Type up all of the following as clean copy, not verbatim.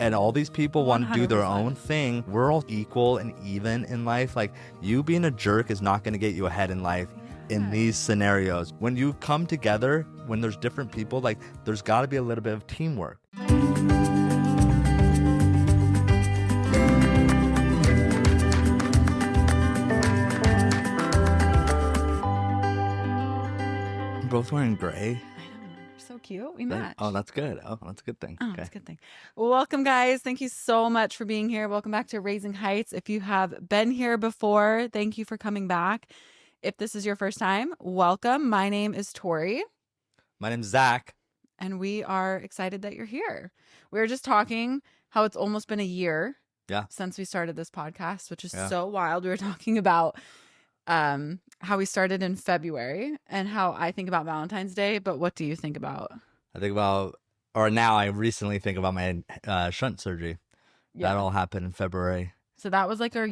And all these people want to do their 100%. own thing. We're all equal and even in life. Like, you being a jerk is not going to get you ahead in life in these scenarios. When you come together, when there's different people, like, there's got to be a little bit of teamwork. We're both wearing gray. So cute. We match. Oh, that's good. Oh, that's a good thing. Oh, Okay. that's a good thing. Well, welcome, guys. Thank you so much for being here. Welcome back to Raising Heights. If you have been here before, thank you for coming back. If this is your first time, welcome. My name is Tori. My name's Zach. And we are excited that you're here. We were just talking how it's almost been a year since we started this podcast, which is so wild. We were talking about how we started in February and how I think about Valentine's Day, but what do you think about? I think about, or now I recently think about my shunt surgery. Yeah. That all happened in February. So that was like one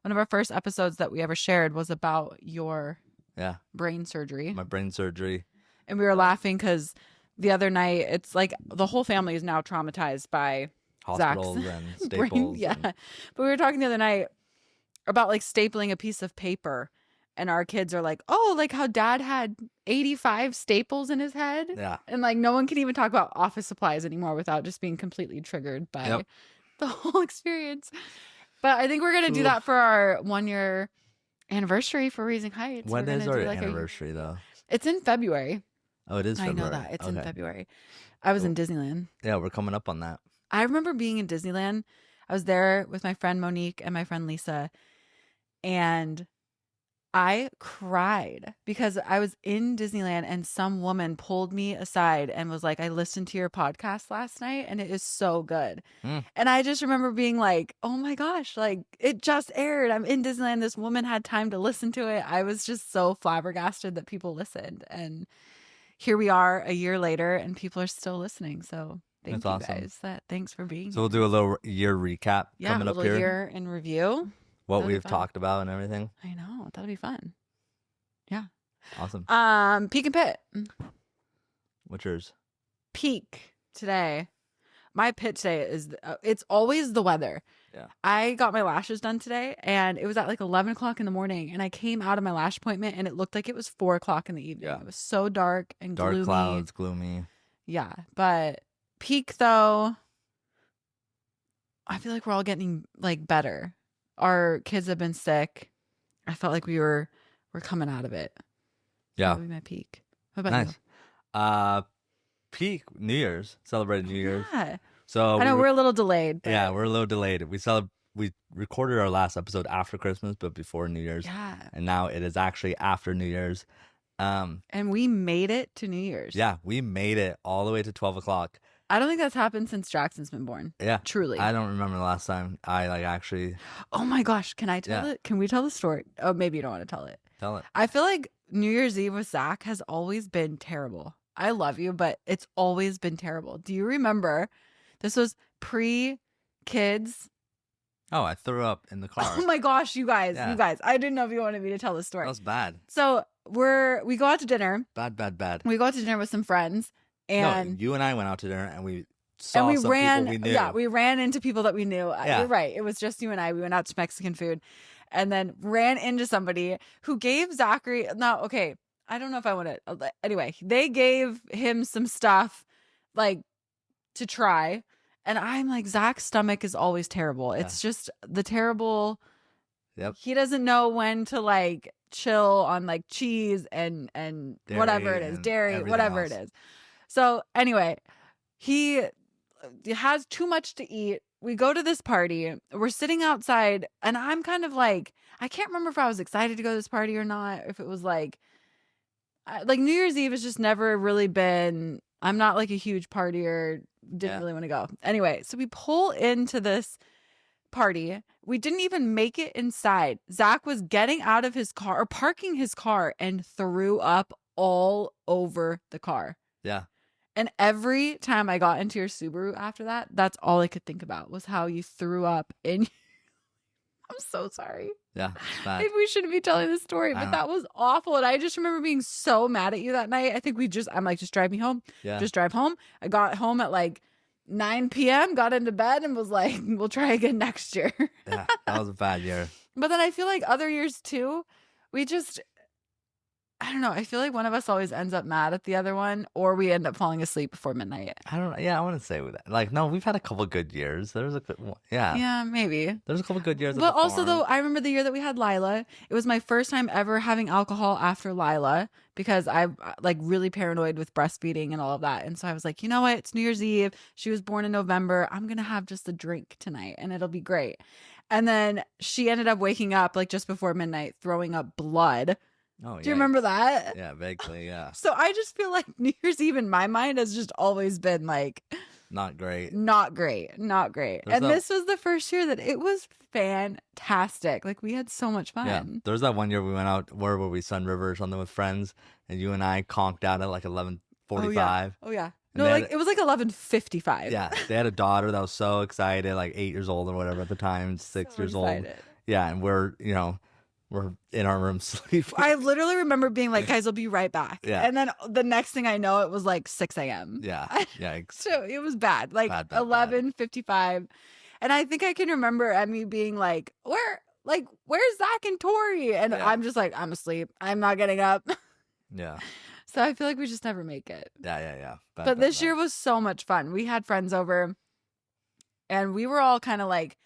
of our first episodes that we ever shared was about your brain surgery. My brain surgery. And we were laughing because the other night, it's like the whole family is now traumatized by hospitals Zach's and staples. But we were talking the other night about like stapling a piece of paper, and our kids are like, oh, like how dad had 85 staples in his head. Yeah. And like no one can even talk about office supplies anymore without just being completely triggered by the whole experience. But I think we're going to do that for our 1-year anniversary for Raising Heights. When is our anniversary though? It's in February. Oh, it is February. I know that. It's in February. I was in Disneyland. Yeah, we're coming up on that. I remember being in Disneyland. I was there with my friend Monique and my friend Lisa. And I cried because I was in Disneyland and some woman pulled me aside and was like, I listened to your podcast last night and it is so good. And I just remember being like, oh my gosh, like it just aired. I'm in Disneyland. This woman had time to listen to it. I was just so flabbergasted that people listened. And here we are a year later and people are still listening. So thank you guys. Thanks for being here. So we'll do a little year recap coming up here. A little year in review. What we've talked about and everything. I know. That'll be fun. Yeah. Awesome. Peak and pit. What's yours? Peak today. My pit today is, it's always the weather. Yeah. I got my lashes done today and it was at like 11 o'clock in the morning and I came out of my lash appointment and it looked like it was 4 o'clock in the evening. Yeah. It was so dark and gloomy. Dark clouds, gloomy. Yeah. But peak though, I feel like we're all getting like better. Our kids have been sick. I felt like we're coming out of it. Yeah. That would be my peak. What about you? Peak New Year's. Celebrated New Year's. Yeah. So I know we're a little delayed. But... Yeah, we're a little delayed. We recorded our last episode after Christmas, but before New Year's. Yeah. And now it is actually after New Year's. And we made it to New Year's. Yeah, we made it all the way to 12 o'clock. I don't think that's happened since Jackson's been born. Yeah. Truly. I don't remember the last time I actually. Oh my gosh. Can I tell it? Can we tell the story? Oh, maybe you don't want to tell it. Tell it. I feel like New Year's Eve with Zach has always been terrible. I love you, but it's always been terrible. Do you remember? This was pre-kids. Oh, I threw up in the car. Oh my gosh, you guys. I didn't know if you wanted me to tell the story. That was bad. So we go out to dinner. Bad. We go out to dinner with some friends. And no, you and I went out to dinner and we saw some people we knew. Yeah, we ran into people that we knew. Yeah. You're right. It was just you and I. We went out to Mexican food and then ran into somebody who gave Zachary. No, okay. I don't know if I want to. Anyway, they gave him some stuff like to try. And I'm like, Zach's stomach is always terrible. Yeah. It's just the terrible. Yep. He doesn't know when to like chill on like cheese and dairy whatever it is, dairy, whatever it is. So anyway, he has too much to eat. We go to this party. We're sitting outside and I'm kind of like, I can't remember if I was excited to go to this party or not. If it was like New Year's Eve has just never really been, I'm not like a huge partier, didn't really want to go. Anyway, so we pull into this party. We didn't even make it inside. Zach was getting out of his car or parking his car and threw up all over the car. Yeah. And every time I got into your Subaru after that, that's all I could think about was how you threw up in. I'm so sorry. Yeah. Maybe we shouldn't be telling this story, but that was awful. And I just remember being so mad at you that night. I think I'm like, just drive me home. Yeah. Just drive home. I got home at like 9 p.m., got into bed and was like, we'll try again next year. Yeah, that was a bad year. But then I feel like other years too, we just, I don't know. I feel like one of us always ends up mad at the other one, or we end up falling asleep before midnight. I don't know. Yeah, I want to say that. Like, no, we've had a couple good years. There's a good one. Yeah. Yeah, maybe. There's a couple good years. But also, though, I remember the year that we had Lila. It was my first time ever having alcohol after Lila because I'm like really paranoid with breastfeeding and all of that. And so I was like, you know what? It's New Year's Eve. She was born in November. I'm going to have just a drink tonight and it'll be great. And then she ended up waking up like just before midnight, throwing up blood. Oh, do you remember that? Yeah, vaguely, yeah. So I just feel like New Year's Eve in my mind has just always been like not great. And this was the first year that it was fantastic. Like we had so much fun. Yeah, there was that one year we went out, where were we, Sun River or something with friends, and you and I conked out at like 11:45. Oh yeah. No, like it was like 11:55. Yeah, they had a daughter that was so excited, like 8 years old or whatever at the time, 6 years old. Yeah, and we're in our room sleeping. I literally remember being like, guys, I'll be right back. Yeah. And then the next thing I know, it was like 6 a.m. Yeah. Yeah. So it was bad. Like 11:55. And I think I can remember Emmy being like, where's Zach and Tori? And I'm just like, I'm asleep. I'm not getting up. Yeah. So I feel like we just never make it. Yeah. But this year was so much fun. We had friends over and we were all kind of like,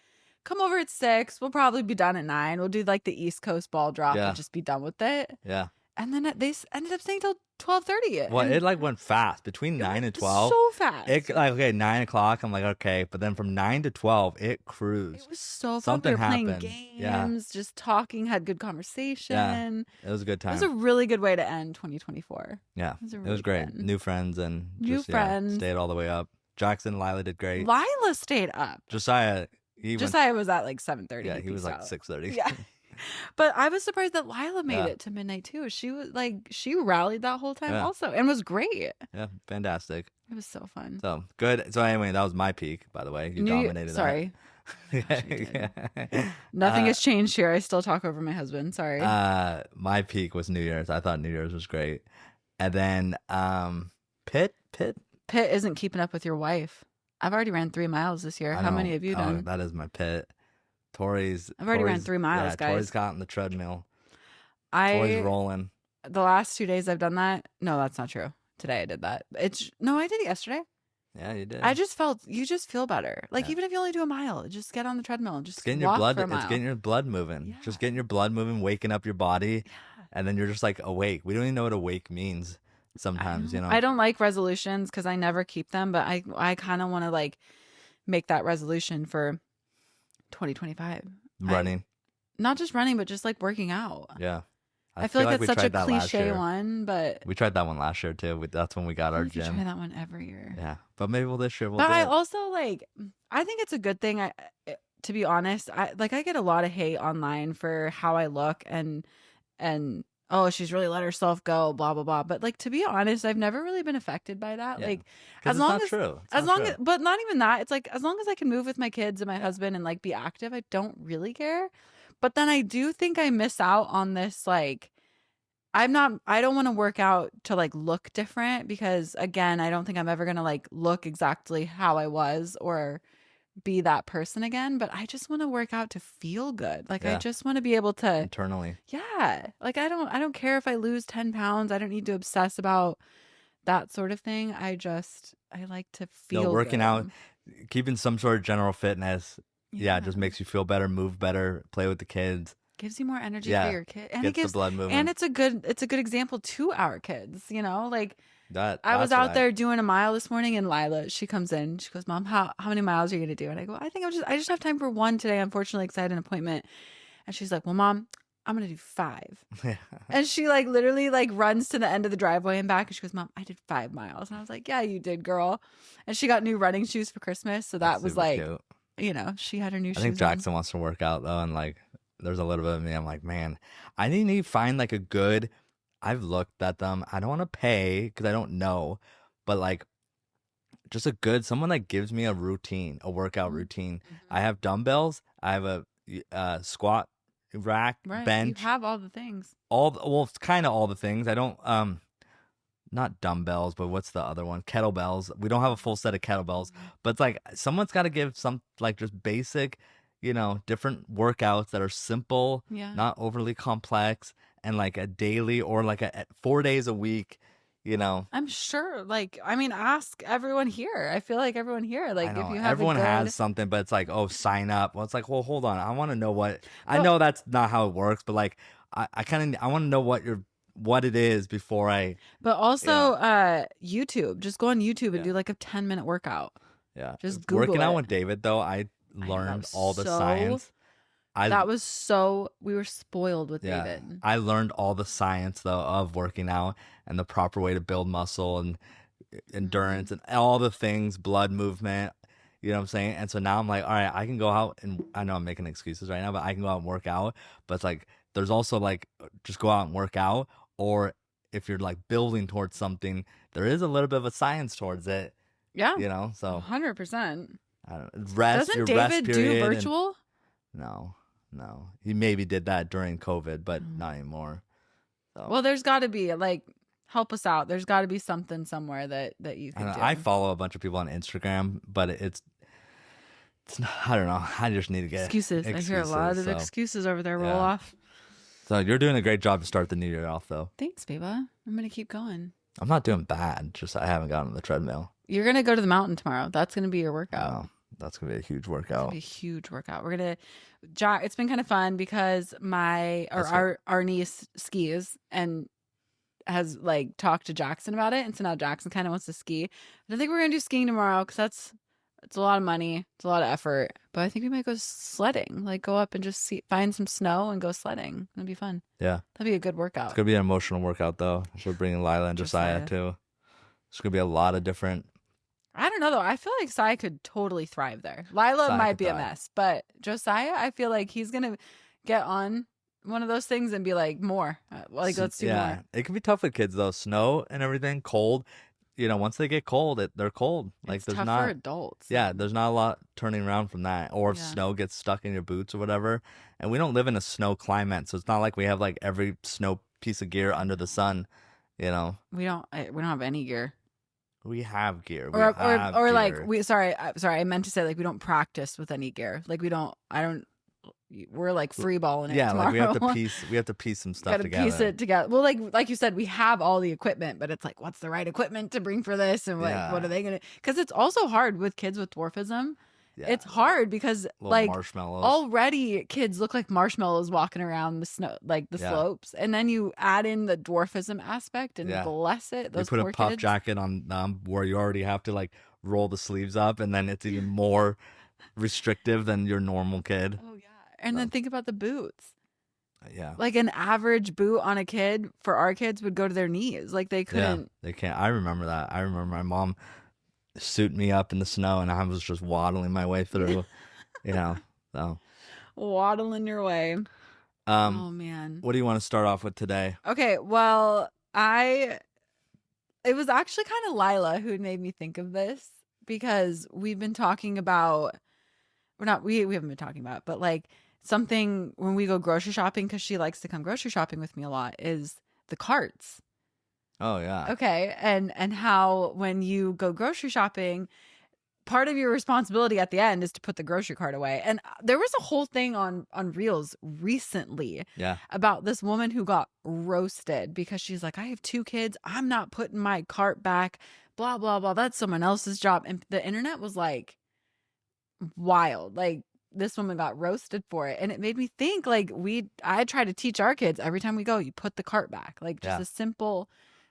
come over at 6. We'll probably be done at 9. We'll do like the East Coast ball drop and just be done with it. Yeah. And then they ended up staying till 12:30. Well, it like went fast between 9 and 12. So fast. It like, okay, 9 o'clock. I'm like, okay, but then from 9 to 12, it cruised. It was so fun. Something we were happened. Playing games, just talking, had good conversation. Yeah, it was a good time. It was a really good way to end 2024. Yeah, it was great. Fun. New friends and new friends. Stayed all the way up. Jackson and Lila did great. Lila stayed up. Josiah was at like 7:30. Yeah, he was like 6:30. Yeah. But I was surprised that Lila made it to midnight too. She was like, she rallied that whole time also and was great. Yeah, fantastic. It was so fun. So good. So anyway, that was my peak, by the way. You dominated that. Sorry. Nothing has changed here. I still talk over my husband. Sorry. My peak was New Year's. I thought New Year's was great. And then Pitt isn't keeping up with your wife. I've already ran 3 miles this year. How many have you done? That is my Pitt. I've already ran 3 miles, guys. Tori's got on the treadmill. Tori's rolling. The last 2 days I've done that. No, that's not true. Today I did that. I did it yesterday. Yeah, you did. You just feel better. Like even if you only do a mile, just get on the treadmill and just walk for a mile. It's getting your blood moving. Yeah. Just getting your blood moving, waking up your body. Yeah. And then you're just like awake. We don't even know what awake means sometimes, I don't like resolutions because I never keep them, but I kind of want to like make that resolution for 2025. Running. Not just running, but just like working out. Yeah. I feel like that's such a cliche one, but we tried that one last year too. That's when we got our gym. Try that one every year. Yeah, but maybe this year we'll. But I also I think it's a good thing. To be honest, I get a lot of hate online for how I look and oh, she's really let herself go, blah blah blah. But to be honest, I've never really been affected by that. Yeah. As long as but not even that. It's as long as I can move with my kids and my husband and be active, I don't really care. But then I do think I miss out on this. I don't want to work out to look different because again, I don't think I'm ever going to look exactly how I was or be that person again. But I just want to work out to feel good. I just want to be able to internally. Yeah. I don't care if I lose 10 pounds. I don't need to obsess about that sort of thing. I like to feel working good. out, keeping some sort of general fitness. Yeah, it just makes you feel better, move better, play with the kids. Gives you more energy for your kid. And gets the blood moving. And it's a good example to our kids, That I was out there doing a mile this morning and Lila, she comes in, she goes, Mom, how many miles are you gonna do? And I go, I just have time for 1 today, unfortunately, because I had an appointment. And she's like, well, Mom, I'm gonna do 5. And she literally runs to the end of the driveway and back and she goes, Mom, I did 5 miles. And I was like, yeah, you did, girl. And she got new running shoes for Christmas, so that was cute. She had her new shoes. I think Jackson wants to work out though, and there's a little bit of me. I'm like, man, I need to find a good. I've looked at them. I don't want to pay because I don't know, but just a good someone that gives me a routine, a workout routine. Mm-hmm. I have dumbbells. I have a squat rack, bench. You have all the things. Kind of all the things. I don't. not dumbbells, but what's the other one? Kettlebells. We don't have a full set of kettlebells, but it's like someone's got to give some like just basic, different workouts that are simple, not overly complex, and like a daily or like a 4 days a week. I'm sure. Like, I mean, ask everyone here. I feel like everyone here, like, if you have everyone has something, but it's like, oh, sign up. Well, it's like, well, hold on. I want to know what. I know that's not how it works, but like, I want to know what it is before I. But also, YouTube. Just go on YouTube and do like a 10-minute workout. Yeah, just Google working out it. with David though. I learned all the science. We were spoiled with David. I learned all the science though of working out and the proper way to build muscle and endurance and all the things, blood movement, you know what I'm saying? And so now I'm like, all right, I can go out, and I know I'm making excuses right now, but I can go out and work out. But it's like, there's also like, just go out and work out. Or if you're like building towards something, there is a little bit of a science towards it. Yeah. So 100%. Doesn't David do virtual? No. He maybe did that during COVID, but not anymore. So. Well, there's got to be like, help us out. There's got to be something somewhere that you can do. I follow a bunch of people on Instagram, but it's not, I don't know. I just need to get excuses. I hear a lot of excuses over there, Roloff. So you're doing a great job to start the new year off, though. Thanks, Beba. I'm going to keep going. I'm not doing bad. Just I haven't gotten on the treadmill. You're going to go to the mountain tomorrow. That's going to be your workout. Oh, that's going to be a huge workout. We're going to it's been kind of fun because our niece skis and has like talked to Jackson about it, and so now Jackson kind of wants to ski. I think we're going to do skiing tomorrow because it's a lot of money, it's a lot of effort, but I think we might go sledding, like go up and just find some snow and go sledding. It'll be fun. Yeah, that'd be a good workout. It's gonna be an emotional workout though. We're bringing Lila and Josiah too. It's gonna be a lot of different. I don't know though. I feel like Sai could totally thrive there. Lila might be a mess, but Josiah, I feel like he's gonna get on one of those things and be like, more. Like, let's do more. It can be tough with kids though. Snow and everything, cold. Once they get cold, they're cold. Like it's there's tough not for adults. Yeah, there's not a lot turning around from that. Or if snow gets stuck in your boots or whatever. And we don't live in a snow climate, so it's not like we have like every snow piece of gear under the sun. We don't have any gear. We have gear. I meant to say like we don't practice with any gear. Like we're like free balling it. Yeah, tomorrow. Like we have to piece some stuff together. Piece it together. Well, like you said, we have all the equipment, but it's like, what's the right equipment to bring for this, and what are they gonna? Because it's also hard with kids with dwarfism. Yeah. It's hard because like already kids look like marshmallows walking around the snow, like the slopes, and then you add in the dwarfism aspect, and bless it, those they put poor a puff kids. jacket on them where you already have to like roll the sleeves up, and then it's even more restrictive than your normal kid. Oh yeah. And then think about the boots. Yeah. Like an average boot on a kid for our kids would go to their knees. Like they couldn't. Yeah, they can't. I remember that. I remember my mom suiting me up in the snow and I was just waddling my way through, so. Waddling your way. Oh, man. What do you want to start off with today? Okay. Well, it was actually kind of Lila who made me think of this because we've been talking about, we haven't been talking about, but like, something when we go grocery shopping, because she likes to come grocery shopping with me a lot, is the carts. Oh, yeah. Okay. And how when you go grocery shopping, part of your responsibility at the end is to put the grocery cart away. And there was a whole thing on Reels recently about this woman who got roasted because she's like, I have 2 kids. I'm not putting my cart back, blah, blah, blah. That's someone else's job. And the internet was like wild. Like, this woman got roasted for it. And it made me think, like, I try to teach our kids every time we go, you put the cart back. Like, just a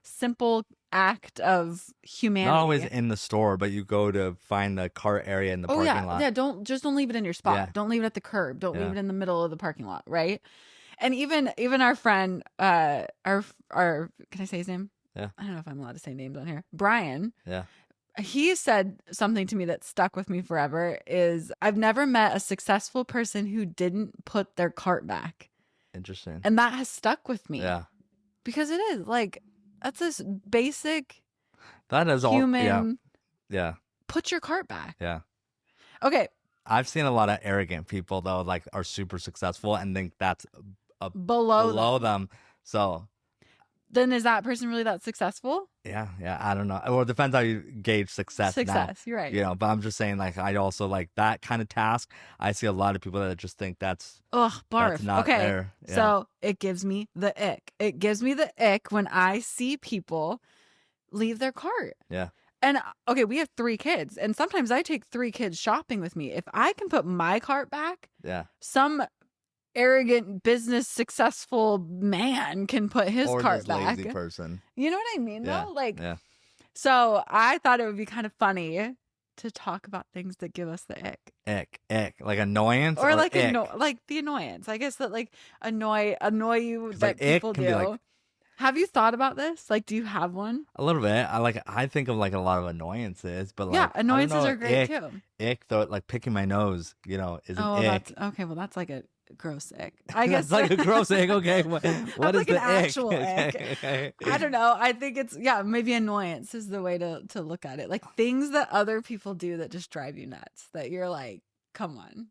simple act of humanity. Not always in the store, but you go to find the cart area in the parking lot. Yeah, don't leave it in your spot. Yeah. Don't leave it at the curb. Don't leave it in the middle of the parking lot, right? And even our friend, our can I say his name? Yeah. I don't know if I'm allowed to say names on here. Brian. Yeah. He said something to me that stuck with me forever is, I've never met a successful person who didn't put their cart back. Interesting. And that has stuck with me. Yeah. Because it is like, that's this basic human. Yeah. Put your cart back. Yeah. Okay. I've seen a lot of arrogant people though, like are super successful and think that's below them. So then is that person really that successful? Yeah, I don't know. Well, it depends how you gauge success. You're right. But I'm just saying, like, I also like that kind of task. I see a lot of people that just think that's barf. not okay, there. Yeah. So it gives me the ick. It gives me the ick when I see people leave their cart. Yeah. And okay, we have 3 kids, and sometimes I take 3 kids shopping with me. If I can put my cart back, some arrogant business successful man can put his cart back. Lazy person. You know what I mean? Though, like, so I thought it would be kind of funny to talk about things that give us the ick, like annoyance, or like like the annoyance. I guess that like annoy you that like people do. Have you thought about this? Like, do you have one? A little bit. I think of like a lot of annoyances, but like annoyances are great too. Ick though, like picking my nose, is an ick. That's okay. Well, that's like a gross ick. I guess it's like a gross ick. Okay, what is like the an actual ick? Okay. I don't know. I think it's maybe annoyance is the way to look at it. Like things that other people do that just drive you nuts. That you're like, come on.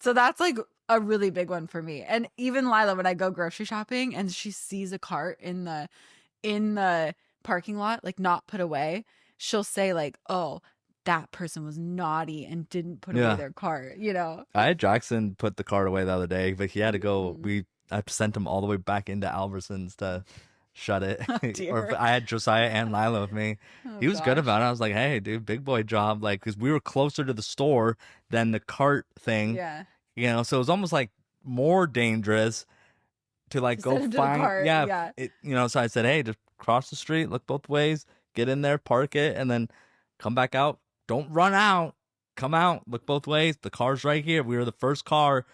So that's like a really big one for me. And even Lila, when I go grocery shopping and she sees a cart in the parking lot, like not put away, she'll say like, "Oh, that person was naughty and didn't put away their cart." I had Jackson put the cart away the other day, but he had to go. I sent him all the way back into Albertsons to shut it. Or I had Josiah and Lila with me. He was good about it. I was like, "Hey, dude, big boy job." Like, because we were closer to the store than the cart thing. Yeah. So it was almost like more dangerous to like go find. So I said, "Hey, just cross the street, look both ways, get in there, park it, and then come back out. Don't run out. Come out, look both ways. The car's right here. We were the first car."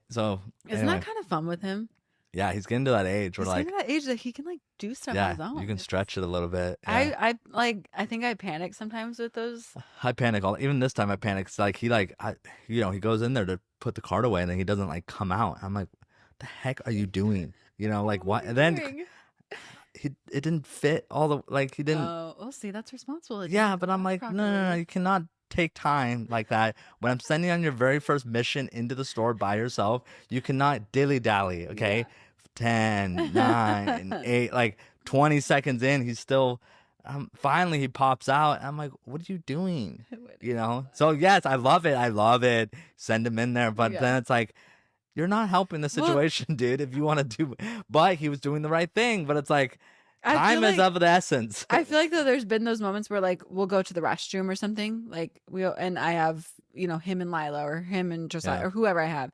So isn't that kind of fun with him? Yeah, he's getting to that age where getting to that age that he can like do stuff on his own. You can stretch it a little bit. Yeah. I think I panic sometimes with those. I panic even this time I panic. It's like he goes in there to put the cart away and then he doesn't like come out. I'm like, what the heck are you doing? Like what? And then it didn't fit all the he didn't. Oh, we'll see. That's responsible. Yeah, but I'm like, no, you cannot take time like that. When I'm sending you on your very first mission into the store by yourself, you cannot dilly-dally, okay? Yeah. 10, 9, 8, like 20 seconds in, he's still, finally he pops out. I'm like, what are you doing? So yes, I love it. Send him in there. But then it's like, you're not helping the situation, dude, if you want to do, but he was doing the right thing. But it's like, time is of the essence. I feel like though there's been those moments where like we'll go to the restroom or something, like and I have him and Lila or him and Josiah or whoever I have,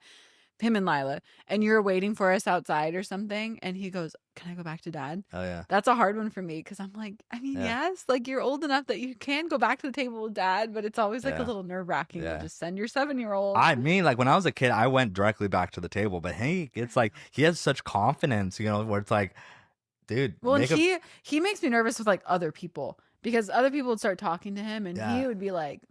him and Lila, and you're waiting for us outside or something, and he goes, "Can I go back to Dad?" Oh yeah, that's a hard one for me because I'm like, yes, like you're old enough that you can go back to the table with Dad, but it's always like a little nerve-wracking to just send your 7-year-old. I mean, like when I was a kid, I went directly back to the table, but hey, it's like he has such confidence, where it's like, dude. Well, he makes me nervous with like other people because other people would start talking to him and he would be like,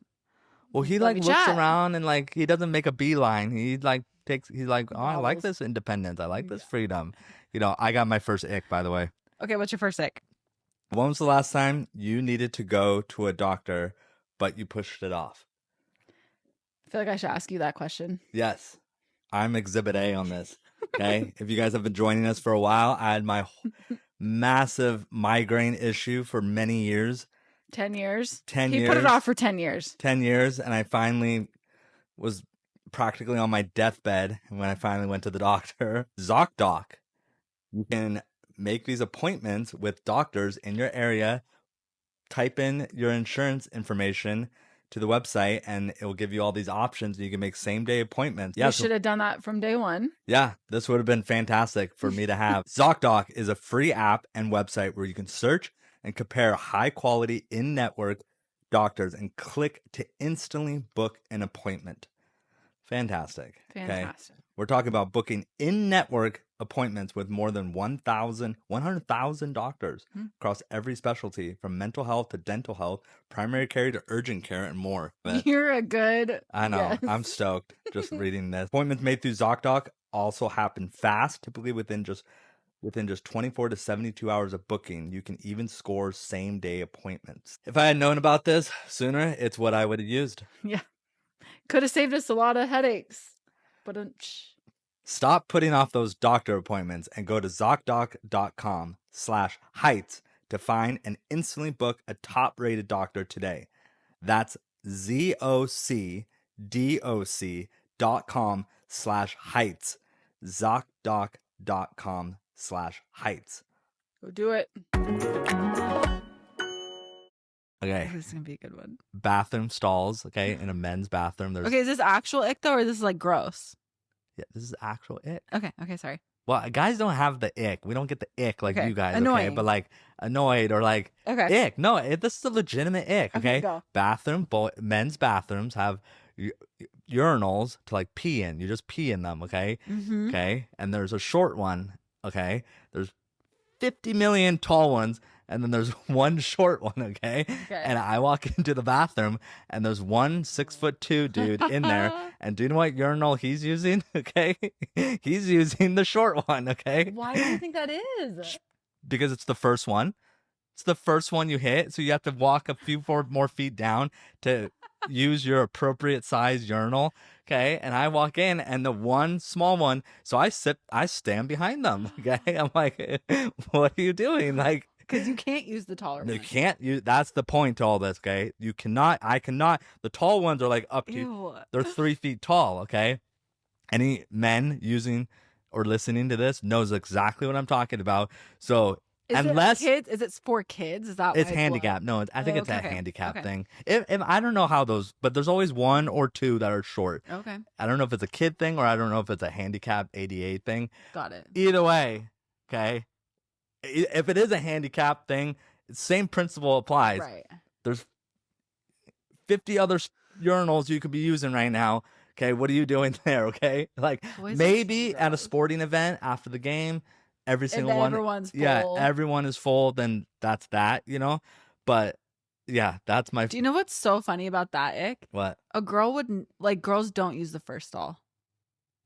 well, he like looks around and like he doesn't make a beeline. He like he's like, oh, I like this independence. I like this freedom. I got my first ick, by the way. Okay, what's your first ick? When was the last time you needed to go to a doctor, but you pushed it off? I feel like I should ask you that question. Yes. I'm Exhibit A on this. Okay. If you guys have been joining us for a while, I had my massive migraine issue for many years. 10 years? 10 years. He put it off for 10 years. 10 years. And I finally was practically on my deathbed when I finally went to the doctor. ZocDoc. You can make these appointments with doctors in your area. Type in your insurance information to the website and it will give you all these options. You can make same-day appointments. You should have done that from day one. Yeah, this would have been fantastic for me to have. ZocDoc is a free app and website where you can search and compare high-quality in-network doctors and click to instantly book an appointment. Fantastic. Okay? We're talking about booking in-network appointments with more than 100,000 doctors across every specialty, from mental health to dental health, primary care to urgent care, and more. But you're a good. I know. Yes. I'm stoked just reading this. Appointments made through ZocDoc also happen fast, typically within just 24 to 72 hours of booking. You can even score same-day appointments. If I had known about this sooner, it's what I would have used. Yeah. Could have saved us a lot of headaches. But Stop putting off those doctor appointments and go to ZocDoc.com/heights to find and instantly book a top-rated doctor today. That's ZocDoc.com/heights. ZocDoc.com/heights. Go do it. Okay. This is gonna be a good one. Bathroom stalls. Okay, in a men's bathroom. There's Okay, is this actual ick though, or this is like gross? Yeah, this is actual ick. Okay, sorry. Well, guys don't have the ick. We don't get the ick like Okay, you guys. annoying. Okay, but like annoyed or like Okay. ick. No, this is a legitimate ick. Okay, go. Men's bathrooms have urinals to like pee in. You just pee in them. Okay. Mm-hmm. Okay, and there's a short one. Okay, there's 50 million tall ones. And then there's one short one, okay? And I walk into the bathroom, and there's one 6'2" dude in there. And do you know what urinal he's using? Okay, he's using the short one. Okay. Why do you think that is? Because it's the first one. It's the first one you hit, so you have to walk a few more feet down to use your appropriate size urinal. Okay, and I walk in, and the one small one. So I stand behind them. Okay, I'm like, what are you doing? Like. Because you can't use the taller one. You can't use. That's the point to all this, okay? You cannot. I cannot. The tall ones are like up to. Ew. They're 3 feet tall, okay? Any men using or listening to this knows exactly what I'm talking about. So unless kids, is it for kids? Is that it's why handicap? No, I think it's a okay. handicap thing. If I don't know how those, but there's always one or two that are short. Okay. I don't know if it's a kid thing or I don't know if it's a handicap ADA thing. Got it. Either way, okay. If it is a handicap thing, same principle applies. Right. There's 50 other urinals you could be using right now. Okay, what are you doing there? Okay, like maybe at a sporting event after the game, every single one. Everyone's full. Yeah, everyone is full. Then that's that, But yeah, that's my. Do you know what's so funny about that, ick? What? A girl wouldn't girls don't use the first stall.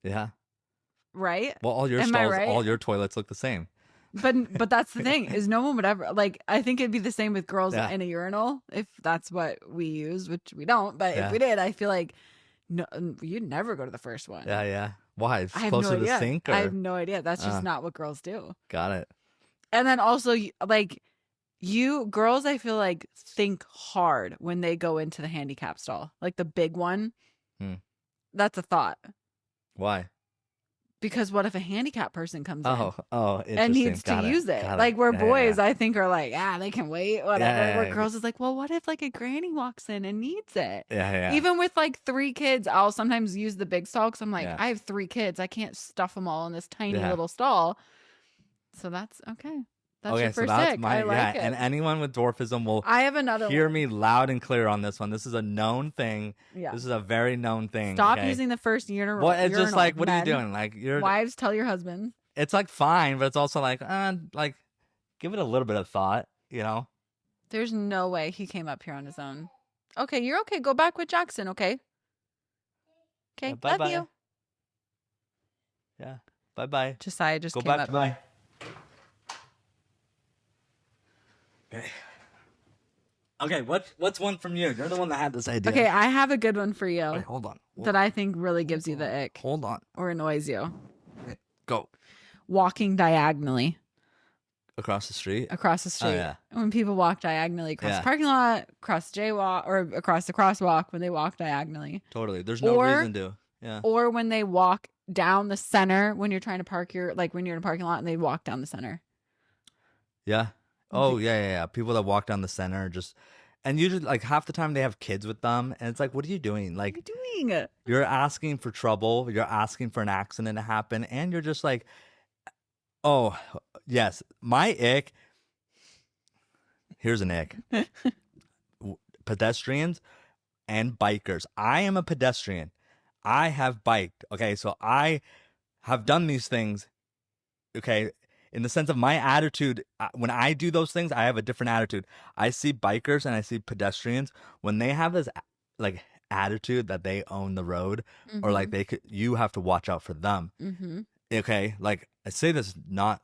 Yeah. Right. Well, all your stalls, all your toilets look the same. But that's the thing is no one would ever I think it'd be the same with girls in a urinal if that's what we use, which we don't. But if we did, I feel like no, you'd never go to the first one. Yeah. Why? It's closer to the sink? I have no idea. That's just not what girls do. Got it. And then also you girls, I feel like think hard when they go into the handicap stall, like the big one. That's a thought. Why? Because what if a handicapped person comes in and needs to use it? Like where boys, I think are like, they can wait, whatever. Where girls is like, well, what if a granny walks in and needs it? Yeah. Even with 3 kids, I'll sometimes use the big stall because I'm like, I have 3 kids, I can't stuff them all in this tiny little stall. So that's okay. That's your first ick. I like it. And anyone with dwarfism will I have another hear me loud and clear on this one. This is a known thing. Yeah. This is a very known thing. Stop using the first urinal. Well, it's just like, what are you doing? Like your wives tell your husband. It's fine, but it's also give it a little bit of thought, There's no way he came up here on his own. Okay, you're okay. Go back with Jackson, okay? Okay, love you. Yeah, bye-bye. Josiah just go came back up. Bye. Okay, what's one from you? You're the one that had this idea. Okay, I have a good one for you. Wait, hold on. That I think really gives you the ick. Hold on. Or annoys you. Okay, go. Walking diagonally. Across the street? Across the street. Oh, yeah. When people walk diagonally across the parking lot, across the jaywalk, or across the crosswalk when they walk diagonally. Totally. There's no reason to. Yeah. Or when they walk down the center when you're trying to park when you're in a parking lot and they walk down the center. Yeah. Oh, yeah. People that walk down the center and usually half the time they have kids with them and it's what are you doing? What are you doing? You're asking for trouble. You're asking for an accident to happen and you're just oh, yes. My ick. Here's an ick. Pedestrians and bikers. I am a pedestrian. I have biked. Okay, so I have done these things. Okay, in the sense of my attitude, when I do those things, I have a different attitude. I see bikers and I see pedestrians when they have this attitude that they own the road, or you have to watch out for them. Mm-hmm. Okay, I say this not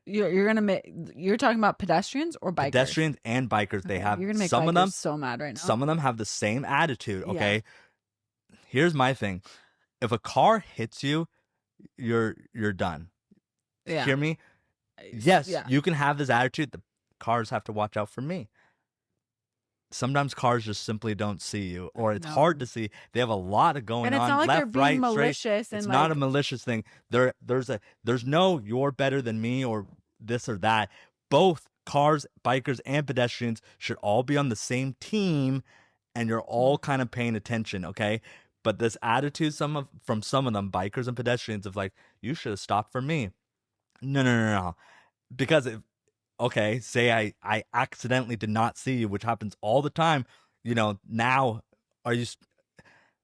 you're talking about pedestrians or bikers? Pedestrians and bikers. Okay. They have you're gonna make some of them so mad right now. Some of them have the same attitude. Okay, here's my thing: if a car hits you, you're done. Yeah. Hear me? Yes, Yeah. you can have this attitude. The cars have to watch out for me. Sometimes cars just simply don't see you, or it's hard to see. They have a lot of going on. And it's not like left, they're being right, malicious. straight. It's and not a malicious thing. There's no you're better than me or this or that. Both cars, bikers, and pedestrians should all be on the same team, and you're all kind of paying attention, okay? But this attitude from some of them, bikers and pedestrians, of like, you should have stopped for me. No. Because okay, say I accidentally did not see you, which happens all the time. Now are you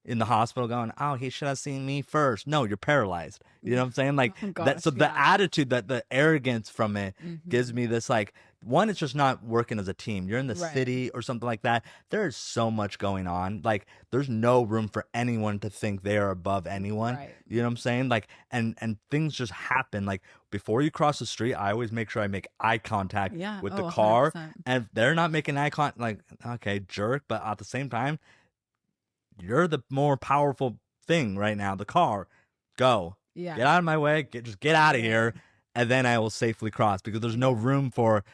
in the hospital going, oh, he should have seen me first? No, you're paralyzed. You know what I'm saying? Like that. So the attitude, that the arrogance from it gives me this, like, one, it's just not working as a team. You're in the city or something like that. There is so much going on. Like, there's no room for anyone to think they are above anyone. Right. You know what I'm saying? Like, and things just happen. Like, before you cross the street, I always make sure I make eye contact with the car. 100%. And if they're not making eye contact, like, okay, jerk. But at the same time, you're the more powerful thing right now, the car. Go. Yeah. Get out of my way. Just get out of here. And then I will safely cross, because there's no room for,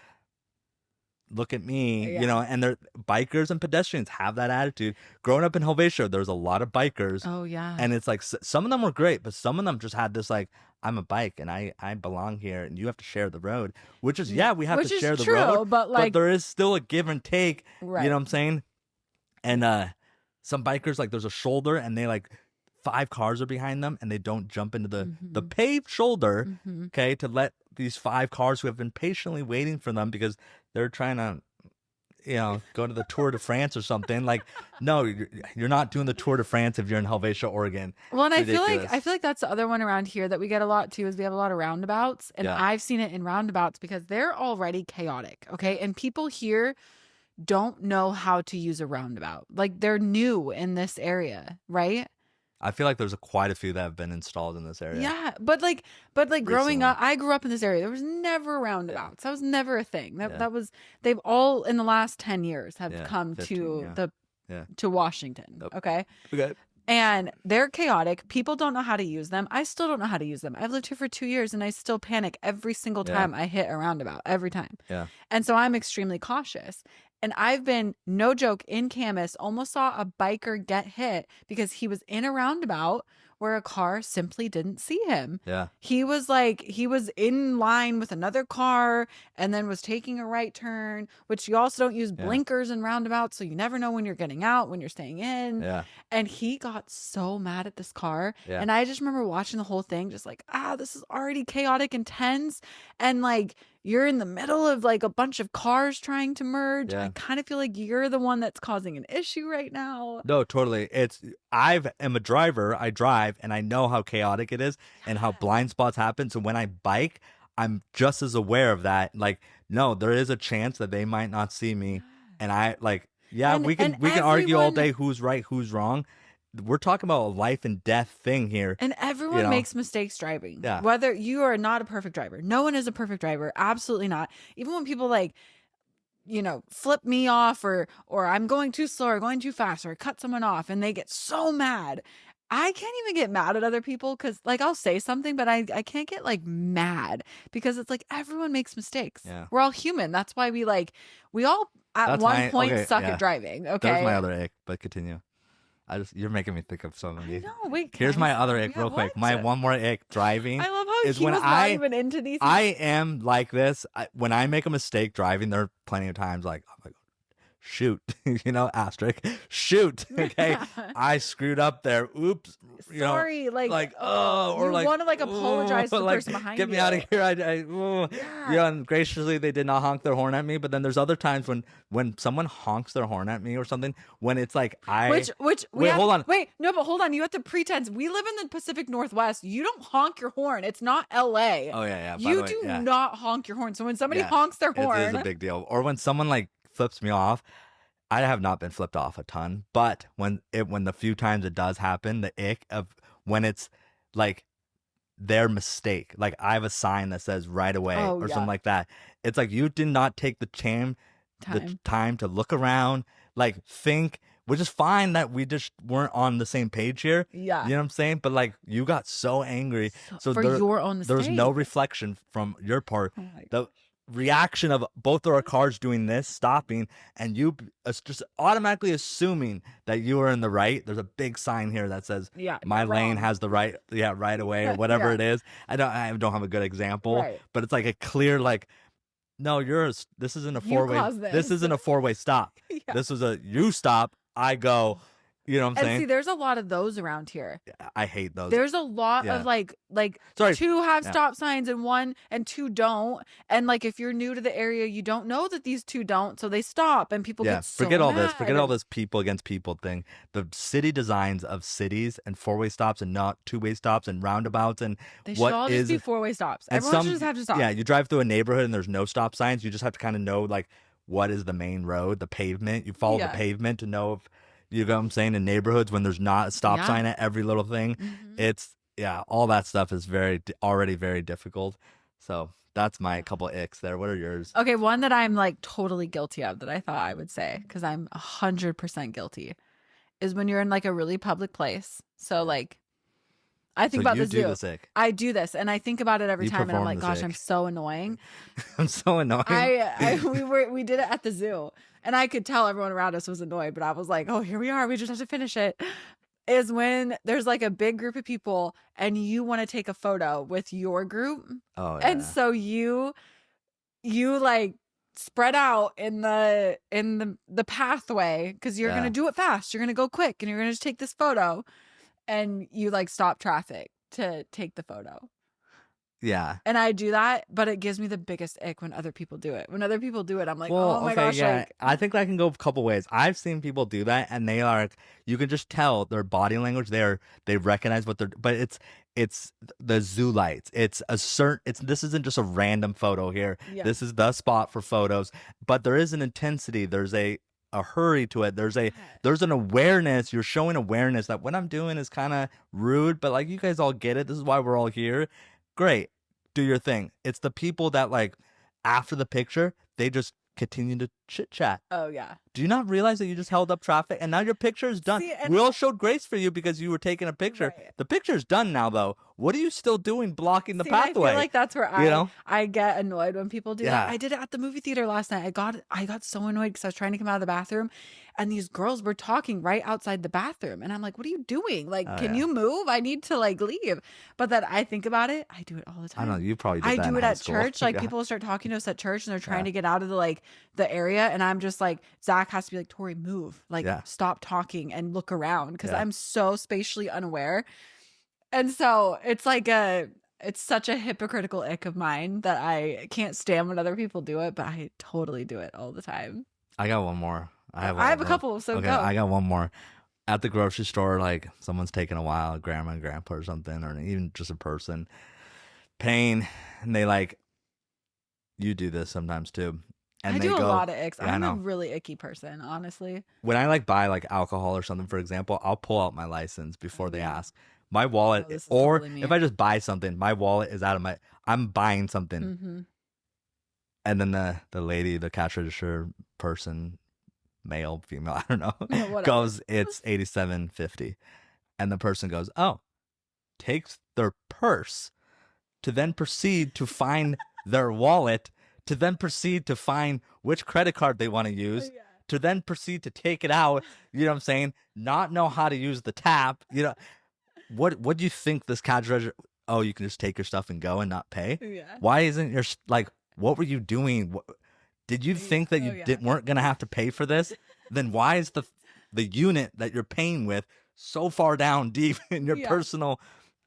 look at me, and they're bikers and pedestrians have that attitude. Growing up in Helvetia, there's a lot of bikers. Oh, yeah. And it's like, some of them were great, but some of them just had this, like, I'm a bike and I belong here and you have to share the road, which is, we have to share the road, but there is still a give and take. Right. You know what I'm saying? And some bikers, like, there's a shoulder and they, like, 5 cars are behind them and they don't jump into the paved shoulder, okay, to let these 5 cars who have been patiently waiting for them because they're trying to, go to the Tour de France or something. Like, no, you're not doing the Tour de France if you're in Helvetia, Oregon. Well, and I feel like that's the other one around here that we get a lot too, is we have a lot of roundabouts, and I've seen it in roundabouts because they're already chaotic, okay? And people here don't know how to use a roundabout. Like, they're new in this area, right? I feel like there's quite a few that have been installed in this area. Yeah, but growing up, I grew up in this area. There was never roundabouts. That was never a thing. That was, they've all in the last 10 years have come 15, to Washington. Yep. Okay. Okay. And they're chaotic. People don't know how to use them. I still don't know how to use them. I've lived here for 2 years and I still panic every single time I hit a roundabout, every time. Yeah. And so I'm extremely cautious. And I've been, no joke, in Camas, almost saw a biker get hit because he was in a roundabout where a car simply didn't see him. Yeah. He was in line with another car and then was taking a right turn, which you also don't use blinkers in roundabouts. So you never know when you're getting out, when you're staying in. Yeah. And he got so mad at this car. Yeah. And I just remember watching the whole thing, just like, this is already chaotic and tense. And like, you're in the middle of like a bunch of cars trying to merge. Yeah. I kind of feel like you're the one that's causing an issue right now. No, totally. I am a driver. I drive and I know how chaotic it is and how blind spots happen. So when I bike, I'm just as aware of that. Like, no, there is a chance that they might not see me. And I we can argue all day who's right, who's wrong. We're talking about a life and death thing here. And everyone makes mistakes driving. Yeah. Whether you are not a perfect driver. No one is a perfect driver. Absolutely not. Even when people flip me off or I'm going too slow or going too fast or cut someone off and they get so mad. I can't even get mad at other people because like I'll say something, but I can't get like mad because it's like everyone makes mistakes. Yeah. We're all human. That's why we all at one point suck at driving. Okay. That's my other ick, but continue. You're making me think of something. No, wait. Here's my other ick real quick. My one more ick driving. I love how is he when was not even into these. I am like this. When I make a mistake driving, there are plenty of times like, oh my God, shoot, asterisk, shoot. Okay. I screwed up there. Oops. Sorry. You want to apologize to the person behind you. Get me out of here. And graciously they did not honk their horn at me. But then there's other times when someone honks their horn at me or something, when it's like hold on. Wait, no, but hold on. You have to pretend. We live in the Pacific Northwest. You don't honk your horn. It's not LA. Oh yeah. You do not honk your horn. So when somebody honks their horn, it is a big deal. Or when someone like flips me off. I have not been flipped off a ton, but when the few times it does happen, the ick of when it's like their mistake, like I have a sign that says right away something like that. It's like you did not take the time to look around, like think which is fine that we just weren't on the same page here. Yeah. You know what I'm saying? But like, you got so angry. So for your own mistake. There was no reflection from your part. Oh my the reaction of both of our cars doing this, stopping, and you just automatically assuming that you are in the right. There's a big sign here that says, my lane has the right, right away, or whatever it is. I don't have a good example, but it's like a clear, like, no, this isn't a four-way. This isn't a four-way stop. This was you stop, I go. You know what I'm saying? And see, there's a lot of those around here. I hate those. There's a lot of like two have stop signs and 1 and 2 don't. And like, if you're new to the area, you don't know that these 2 don't, so they stop and people get so forget all mad. this. Forget all this people against people thing. The city designs of cities and 4-way stops and not 2-way stops and roundabouts and they should all just be 4-way stops. Everyone should just have to stop. Yeah, you drive through a neighborhood and there's no stop signs. You just have to kind of know like what is the main road, the pavement. You follow the pavement to know if. You know what I'm saying? In neighborhoods, when there's not a stop sign at every little thing, it's, all that stuff is already very difficult. So that's my couple icks there. What are yours? Okay, one that I'm like totally guilty of that I thought I would say, because I'm 100% guilty, is when you're in like a really public place. So like, I think about this too. I do this, and I think about it every time, and I'm like, gosh, I'm so annoying. I'm so annoying. We did it at the zoo, and I could tell everyone around us was annoyed, but I was like, oh, here we are. We just have to finish it. Is when there's like a big group of people, and you want to take a photo with your group. Oh, yeah. And so you like spread out in the pathway because you're gonna do it fast. You're gonna go quick, and you're gonna just take this photo. And you like stop traffic to take the photo. Yeah. And I do that, but it gives me the biggest ick when other people do it. When other people do it, I'm like, oh my gosh. Yeah. Like, I think that can go a couple ways. I've seen people do that, and they are, you can just tell their body language. They recognize what they're, but it's the zoo lights. This isn't just a random photo here. Yeah. This is the spot for photos, but there is an intensity. There's a hurry to it. There's an awareness. You're showing awareness that what I'm doing is kind of rude, but like, you guys all get it. This is why we're all here. Great. Do your thing. It's the people that like after the picture, they just continue to chit chat. Oh yeah. Do you not realize that you just held up traffic and now your picture is done? We all showed grace for you because you were taking a picture. Right. The picture's done now though. What are you still doing blocking the pathway? I feel like that's where I get annoyed when people do that. I did it at the movie theater last night. I got so annoyed because I was trying to come out of the bathroom and these girls were talking right outside the bathroom. And I'm like, what are you doing? Like, can you move? I need to like leave. But then I think about it. I do it all the time. I know, you probably did that I do it at school. church. Like people start talking to us at church and they're trying to get out of the area. And I'm just like, Zach has to be like, Tori, move. Like, stop talking and look around because I'm so spatially unaware. And so it's like it's such a hypocritical ick of mine that I can't stand when other people do it, but I totally do it all the time. I got one more. I have a couple, so go. I got one more. At the grocery store, like someone's taking a while, grandma and grandpa or something, or even just a person paying, and they like, you do this sometimes too. And I do a lot of icks. I'm a really icky person, honestly. When I like buy like alcohol or something, for example, I'll pull out my license before they ask. My wallet, or totally if I just buy something, my wallet is out of I'm buying something. Mm-hmm. And then the lady, the cash register person, male, female, I don't know, goes, it's $87.50. And the person goes, oh, takes their purse to then proceed to find their wallet, to then proceed to find which credit card they want to use, to then proceed to take it out, you know what I'm saying? Not know how to use the tap, you know. What do you think this cash register? Oh, you can just take your stuff and go and not pay? Yeah. Why isn't your, like, what were you doing? Did you think that you weren't going to have to pay for this? Then why is the unit that you're paying with so far down deep in your personal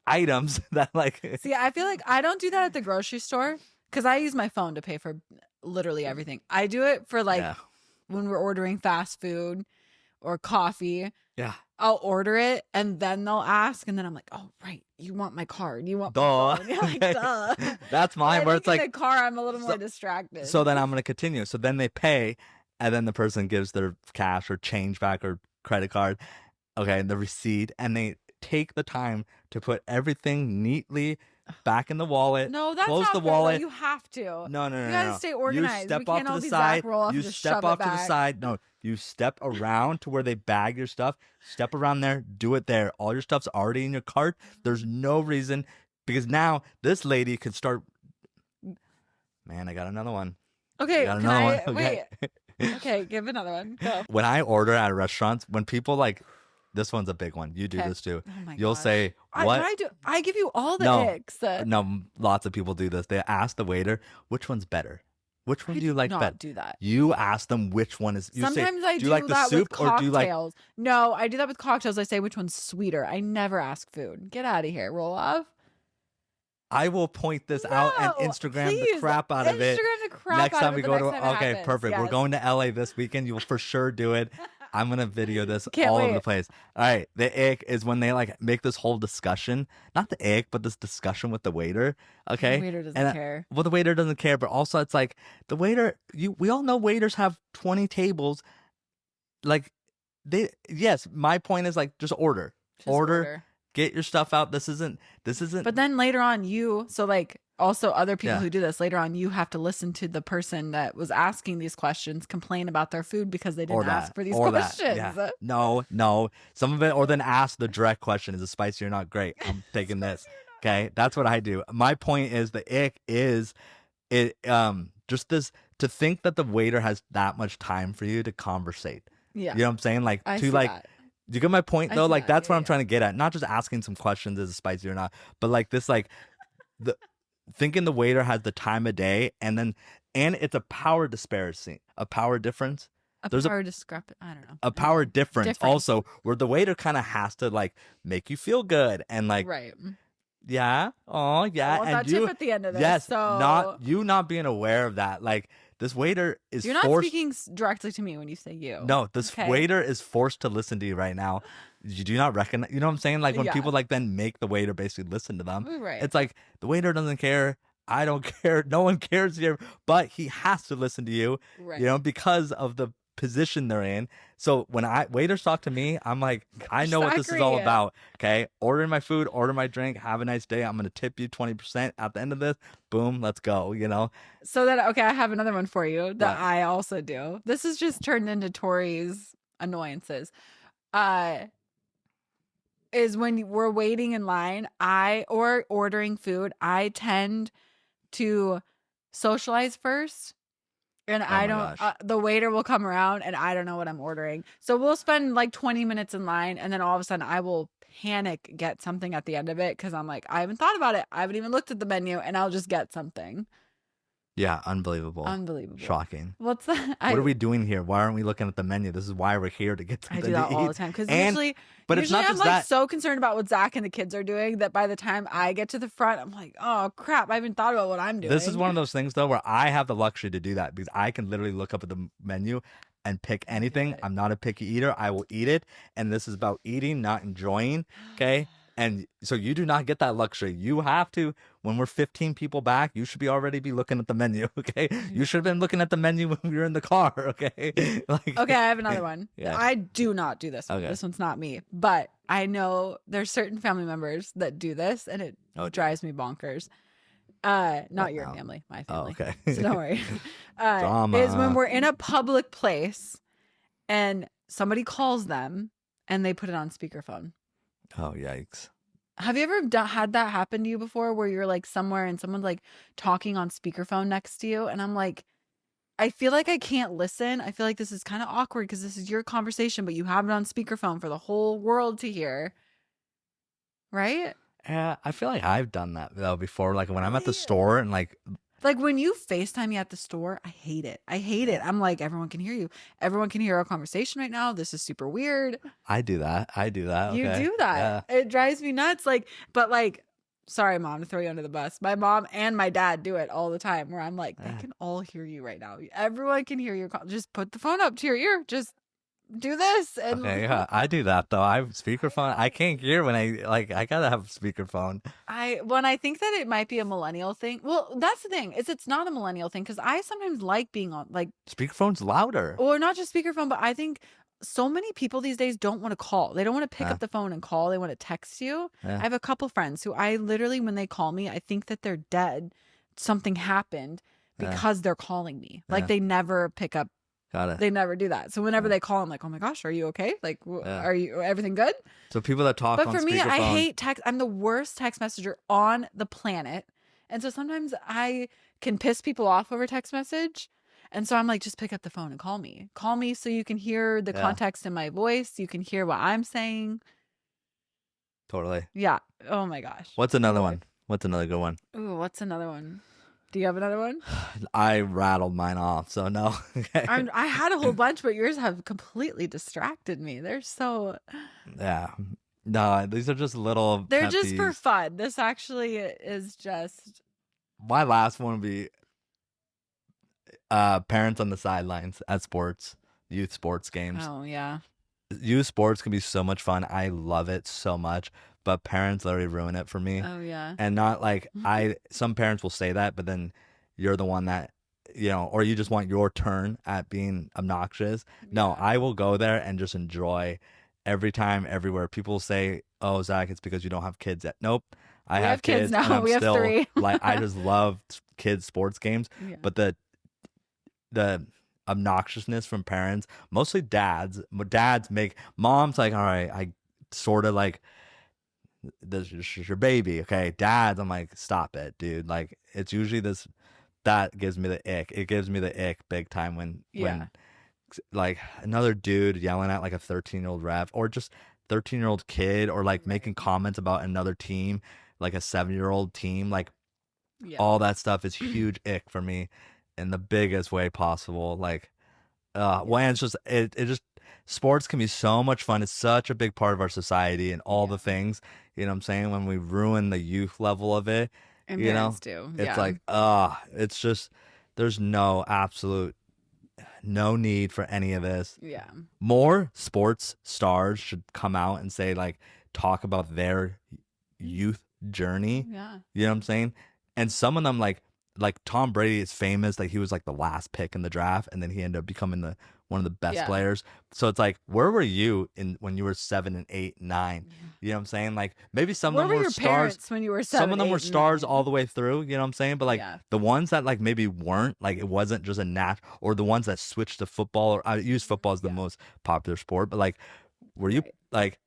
items that like... See, I feel like I don't do that at the grocery store because I use my phone to pay for literally everything. I do it for like when we're ordering fast food or coffee. Yeah. I'll order it and then they'll ask and then I'm like, oh, right. You want my card. You want my phone. You're like, duh. That's mine where it's like... in the car, I'm a little more distracted. So then I'm going to continue. So then they pay and then the person gives their cash or change back or credit card. Okay. The receipt. And they take the time to put everything neatly back in the wallet. No, that's close not the fair, wallet. though. You have to. No. You gotta stay organized. You step We off can't to all the be side. Zach Roloff You and just step shove off it to the back. side. No, you step around to where they bag your stuff. Step around there. Do it there. All your stuff's already in your cart. There's no reason, because now this lady could start. Man, I got another one. Okay, got another one. wait. Okay. Okay, give another one. Go. When I order at restaurants, when people like, this one's a big one. You do this too. Oh my You'll gosh. say, what? I give you all the No. icks. No, lots of people do this. They ask the waiter, which one's better? Which one do you like better? Not do that. You ask them which one is. You Sometimes say, I do you like the that soup with or cocktails. do you like? No, I do that with cocktails. I say which one's sweeter. I never ask food. Get out of here, Roloff. I will point this out and Instagram the crap out of it. Instagram the crap Next out time of we it go the to. next time it Okay, happens. perfect. Yes. We're going to LA this weekend. You'll for sure do it. I'm gonna video this Can't all over wait. the place. All right, the ick is when they like make this whole discussion, not the ick, but this discussion with the waiter. Okay, The waiter doesn't care. Well, the waiter doesn't care, but also it's like the waiter. We all know waiters have 20 tables. Like yes. My point is like just order. Get your stuff out. This isn't. But then later on, also other people Yeah. who do this later on, you have to listen to the person that was asking these questions complain about their food because they didn't ask for these questions. Yeah. No. Some of it, or then ask the direct question: is it spicy or not? Great. I'm taking this. Okay, that's what I do. My point is the ick is it. Just this to think that the waiter has that much time for you to conversate. Yeah, You know what I'm saying? Like I to see like. that. Do you get my point though? see Like that. that's what Yeah, I'm trying to get at. Not just asking some questions, is it spicy or not, but like this, like the thinking the waiter has the time of day, and it's a power disparity, a power difference. There's power discrepancy. I don't know. a power difference also, where the waiter kind of has to like make you feel good and like Right. yeah, oh yeah, I want and that you tip at the end of this. yes, so not being aware of that. Like this waiter is you're not forced. speaking directly to me when you say you. No, this Okay. waiter is forced to listen to you right now. You do not recognize. You know what I'm saying? Like when Yeah. people like then make the waiter basically listen to them. Right. It's like the waiter doesn't care. I don't care. No one cares here, but he has to listen to you. Right. You know, because of the position they're in. So when waiters talk to me, I'm like, I know what this is all Zachary. about. Okay, order my food, order my drink. Have a nice day. I'm gonna tip you 20% at the end of this. Boom, let's go. You know. So that okay, I have another one for you that What? I also do. This is just turned into Tori's annoyances. Is when we're waiting in line, or ordering food, I tend to socialize first. And I my don't, gosh. the waiter will come around and I don't know what I'm ordering. So we'll spend like 20 minutes in line and then all of a sudden I will panic, get something at the end of it because I'm like, I haven't thought about it. I haven't even looked at the menu and I'll just get something. Yeah, unbelievable. Shocking. What's that? What are we doing here? Why aren't we looking at the menu? This is why we're here to get I something do that to all eat. the time because And- usually, But it's not I'm just like that. so concerned about what Zach and the kids are doing that by the time I get to the front, I'm like, oh crap, I haven't thought about what I'm doing. This is one of those things though where I have the luxury to do that because I can literally look up at the menu and pick anything. it. I'm not a picky eater. I will eat it, and this is about eating, not enjoying. Okay. And so you do not get that luxury. You have to, when we're 15 people back, you should be already be looking at the menu. Okay. You should have been looking at the menu when we were in the car. Okay. Like, Okay, I have another one. Yeah. I do not do this one. Okay. This one's not me. But I know there's certain family members that do this and it drives me bonkers. Not your family, my Oh, family. okay. So don't worry. Drama. Is when we're in a public place and somebody calls them and they put it on speakerphone. Oh, yikes. Have you ever had that happen to you before where you're like somewhere and someone's like talking on speakerphone next to you? And I'm like, I feel like I can't listen. I feel like this is kind of awkward because this is your conversation, but you have it on speakerphone for the whole world to hear. Right? Yeah, I feel like I've done that though before. Like when I'm at the store and like when you FaceTime me at the store, I hate it. I hate it. I'm like, everyone can hear you. Everyone can hear our conversation right now. This is super weird. I do that. Okay. You do that. Yeah. It drives me nuts. Sorry, Mom, to throw you under the bus. My mom and my dad do it all the time where I'm like, they can all hear you right now. Everyone can hear your call. Just put the phone up to your ear. Just do this. And Okay, yeah, I do that though. I have speakerphone. I can't hear when I gotta have speakerphone. When I think that it might be a millennial thing. Well, that's the thing. It's not a millennial thing because I sometimes like being on Speakerphone's louder. or not just speakerphone, but I think so many people these days don't want to call. They don't want to pick up the phone and call. They want to text you. I have a couple friends who I literally, when they call me, I think that they're dead. Something happened because they're calling me. Like they never pick up. Got it. They never do that. So whenever they call, I'm like, oh my gosh, are you okay? Like, are you, everything good? So people that talk but on for me, speakerphone, I hate text. I'm the worst text messenger on the planet. And so sometimes I can piss people off over text message. And so I'm like, just pick up the phone and call me. Call me so you can hear the context in my voice. You can hear what I'm saying. Totally. Yeah. Oh my gosh. What's another one? What's another good one? Ooh, what's another one? Do you have another one? I rattled mine off, so no. Okay. I had a whole bunch, but yours have completely distracted me. They're so... Yeah. No, these are just little They're pet just for peeves. fun. This actually is just... My last one would be parents on the sidelines at sports, youth sports games. Oh, yeah. Youth sports can be so much fun. I love it so much, but parents literally ruin it for me. Oh, yeah. And not like some parents will say that, but then you're the one that, or you just want your turn at being obnoxious. No, I will go there and just enjoy every time, everywhere. People say, oh, Zach, it's because you don't have kids yet. Nope. I have kids now. And I'm we have still, 3. like, I just love kids sports games, but the obnoxiousness from parents, mostly dads make moms like, all right, I sort of like, this is your baby, okay? Dads, I'm like, stop it, dude. Like, it's usually this that gives me the ick. It gives me the ick big time when like another dude yelling at like a 13-year-old ref, or just 13-year-old kid, or like making comments about another team, like a 7-year-old team, like all that stuff is huge ick for me in the biggest way possible. Like when it's just it just sports can be so much fun. It's such a big part of our society and all the things, you know what I'm saying? When we ruin the youth level of it, and you know, do. It's like, it's just, there's no need for any of this. Yeah. More sports stars should come out and say, like, talk about their youth journey. Yeah. You know what I'm saying? And some of them, like Tom Brady is famous, like he was like the last pick in the draft, and then he ended up becoming one of the best players. So it's like, where were you when you were 7 and 8, 9? You know what I'm saying? Like, maybe some of them were stars when you were 7. Some of them were stars all the way through, you know what I'm saying? But like the ones that like maybe weren't, like it wasn't just a natural, or the ones that switched to football, or I use football as the most popular sport, but like, were you like,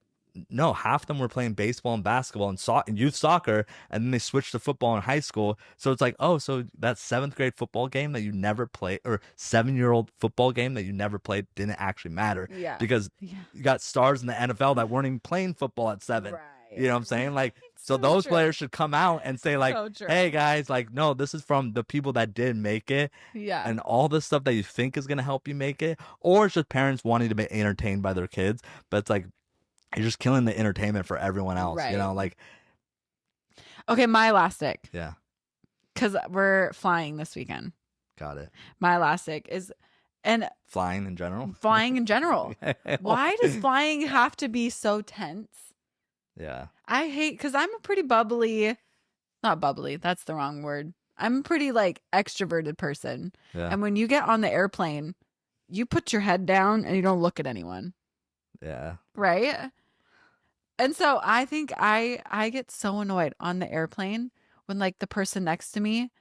no, half of them were playing baseball and basketball and youth soccer, and then they switched to football in high school. So it's like, oh, so that 7th grade football game that you never played, or 7-year-old football game that you never played, didn't actually matter. Yeah. Because you got stars in the NFL that weren't even playing football at 7. Right. You know what I'm saying? Like, so those players should come out and say, like, hey guys, like, no, this is from the people that did make it. Yeah. And all this stuff that you think is gonna help you make it, or it's just parents wanting to be entertained by their kids, but it's like, you're just killing the entertainment for everyone else, you know, like. Okay, my elastic. Yeah. Because we're flying this weekend. Got it. My elastic is, and flying in general. Flying in general. Why does flying have to be so tense? Yeah. I hate, because I'm a pretty bubbly, not bubbly, that's the wrong word. I'm a pretty like extroverted person. Yeah. And when you get on the airplane, you put your head down and you don't look at anyone. Yeah. Right? And so I think I get so annoyed on the airplane when like the person next to me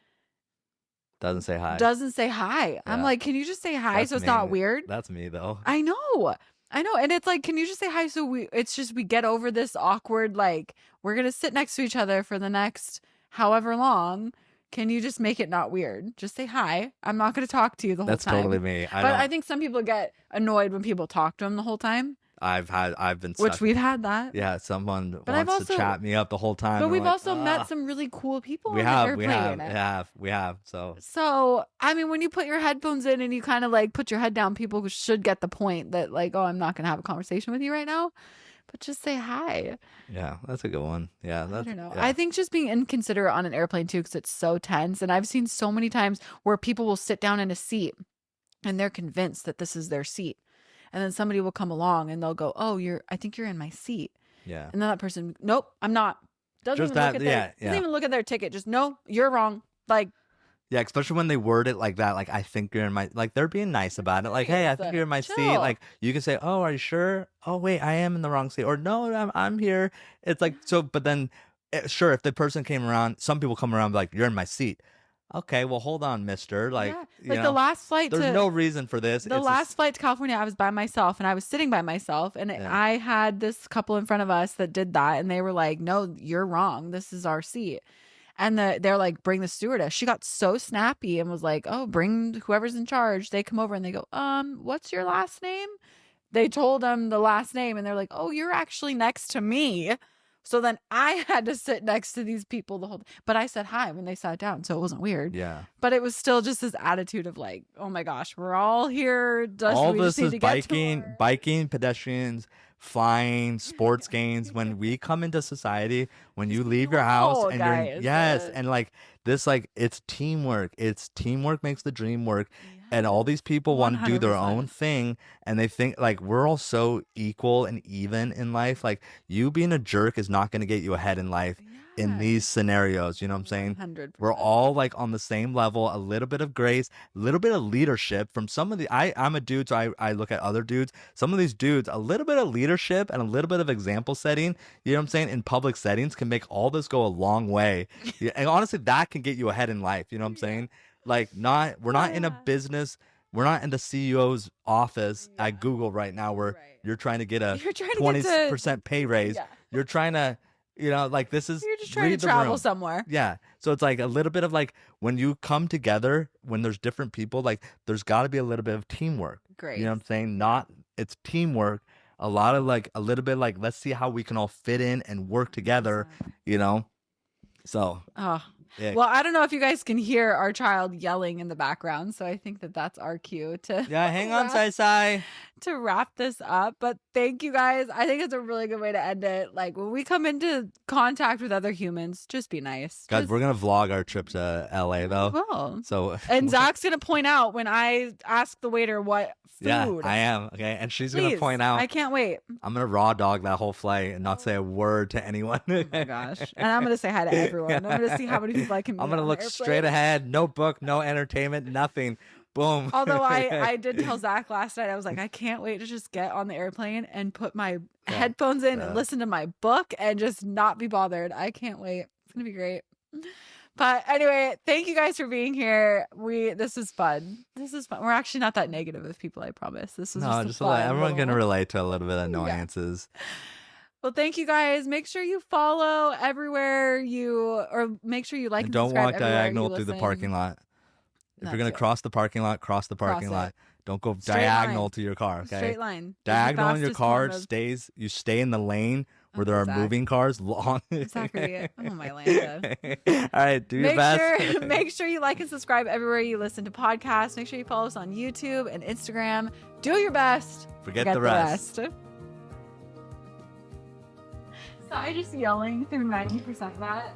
doesn't say hi. Yeah. I'm like, can you just say hi? That's so it's me. not weird? That's me though. I know. And it's like, can you just say hi? So we get over this awkward, like, we're going to sit next to each other for the next however long. Can you just make it not weird? Just say hi. I'm not going to talk to you the whole time. That's totally me. I think some people get annoyed when people talk to them the whole time. I've been stuck. Which we've had that. Yeah, someone wants to chat me up the whole time. But we've also met some really cool people we on have, the airplane. We have. So, I mean, when you put your headphones in and you kind of like put your head down, people should get the point that like, oh, I'm not going to have a conversation with you right now. But just say hi. Yeah, that's a good one. Yeah, I don't know. Yeah. I think just being inconsiderate on an airplane too, because it's so tense. And I've seen so many times where people will sit down in a seat and they're convinced that this is their seat. And then somebody will come along and they'll go, oh, I think you're in my seat. Yeah. And then that person, nope, I'm not. Doesn't even look at their ticket. Just, no, you're wrong. Like, Yeah, especially when they word it like that. Like, I think you're in my, like, they're being nice about it. Like, hey, I think you're in my seat. Like, you can say, oh, are you sure? Oh, wait, I am in the wrong seat. Or no, I'm here. It's like, so, but then, sure, if the person came around, some people come around like, you're in my seat. Okay, well, hold on, mister. Like, like the last flight there's no reason for this. The last flight to California, I was by myself and I was sitting by myself. And I had this couple in front of us that did that. And they were like, no, you're wrong. This is our seat. And they're like, bring the stewardess. She got so snappy and was like, oh, bring whoever's in charge. They come over and they go, what's your last name? They told them the last name and they're like, oh, you're actually next to me. So then I had to sit next to these people the whole time. But I said hi when they sat down, so it wasn't weird. Yeah. But it was still just this attitude of like, oh my gosh, we're all here. All this is biking, pedestrians, flying, sports games. When we come into society, when you leave your house and and like this, like it's teamwork. It's teamwork makes the dream work. And all these people want to do their own thing, and they think like we're all so equal and even in life. Like, you being a jerk is not going to get you ahead in life in these scenarios. You know what I'm saying? 100%. We're all like on the same level. A little bit of grace, a little bit of leadership from some of the. I'm a dude, so I look at other dudes. Some of these dudes, a little bit of leadership and a little bit of example setting. You know what I'm saying? In public settings can make all this go a long way. And honestly, that can get you ahead in life. You know what I'm saying? Like, we're not in a business. We're not in the CEO's office at Google right now where you're trying to get a 20% pay raise. You're trying to, like, this is. You're just trying to travel somewhere. Yeah. So it's like a little bit of like when you come together, when there's different people, like there's got to be a little bit of teamwork. Great. You know what I'm saying? It's teamwork. A lot of like a little bit like, let's see how we can all fit in and work together, So. Oh. Yeah. Well, I don't know if you guys can hear our child yelling in the background, so I think that's our cue to hang on, Sai. To wrap this up. But thank you guys. I think it's a really good way to end it. Like, when we come into contact with other humans, just be nice. Guys, we're gonna vlog our trip to LA though. Well, so and Zach's gonna point out when I ask the waiter what food. Yeah, I am. Okay, and she's gonna point out. I can't wait. I'm gonna raw dog that whole flight and not say a word to anyone. Oh my gosh! And I'm gonna say hi to everyone. I'm gonna see how many people I can meet. I'm gonna look straight ahead. No book, no entertainment, nothing. Boom. Although I did tell Zach last night, I was like, I can't wait to just get on the airplane and put my headphones in and listen to my book and just not be bothered. I can't wait. It's gonna be great. But anyway, thank you guys for being here. This is fun. We're actually not that negative of people, I promise. This was just fun. Everyone can relate to a little bit of annoyances. Yeah. Well, thank you guys. Make sure you follow everywhere or make sure you like and don't subscribe walk diagonal through the parking lot. If you're going to cross the parking lot, cross the parking lot. Don't go diagonal to your car, okay? Straight line. Diagonal in your car you stay in the lane where there are moving cars long. Exactly. Oh, my Lanta. All right, do your best. Make sure you like and subscribe everywhere you listen to podcasts. Make sure you follow us on YouTube and Instagram. Do your best. Forget the rest. So I just yelling through 90% of that.